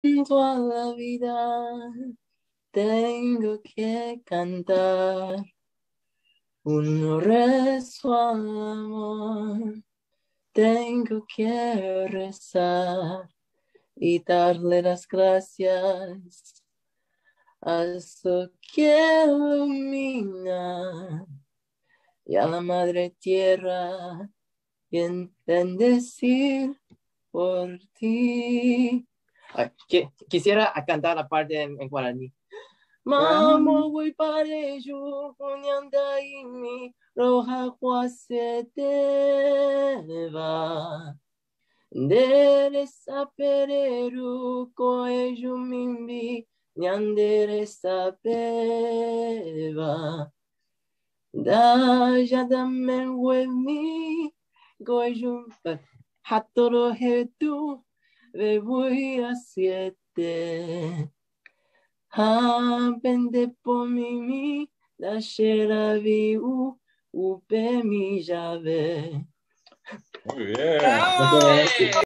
Toda la vida tengo que cantar un rezo al amor. Tengo que rezar y darle las gracias al sol que ilumina y a la madre tierra y bendecir por ti. Ay, quisiera cantar la parte en guaraní. Mamo voy para ello, ponianda y mi roja se te va. Deresa pereru koeju mimbi nyanderesa peva. Da jadamen wemi koeju hatoro hetu vevui a siete. Ha pende pomimi da shera viu upe mi jave. Muy bien. ¡Bravo!